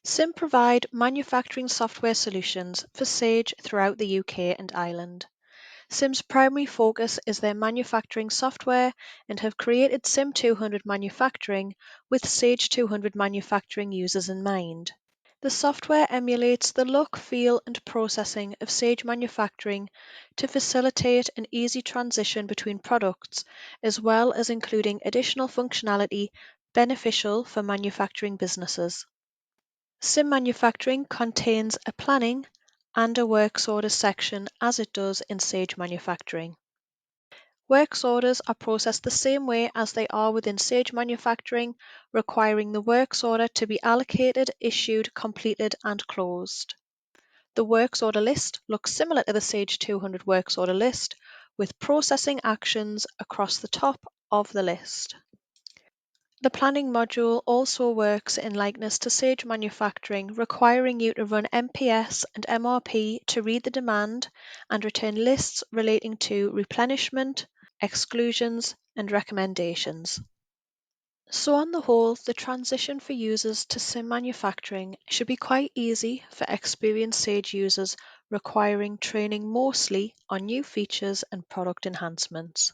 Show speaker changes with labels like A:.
A: SIM provide manufacturing software solutions for Sage throughout the UK and Ireland. SIM's primary focus is their manufacturing software and have created SIM 200 manufacturing with Sage 200 manufacturing users in mind. The software emulates the look, feel, and processing of Sage manufacturing to facilitate an easy transition between products, as well as including additional functionality beneficial for manufacturing businesses. SIM manufacturing contains a planning and a works order section as it does in Sage manufacturing. Works orders are processed the same way as they are within Sage manufacturing, requiring the works order to be allocated, issued, completed, and closed. The works order list looks similar to the Sage 200 works order list, with processing actions across the top of the list. The planning module also works in likeness to Sage manufacturing, requiring you to run MPS and MRP to read the demand and return lists relating to replenishment, exclusions, and recommendations. So on the whole, the transition for users to SIM manufacturing should be quite easy for experienced Sage users requiring training mostly on new features and product enhancements.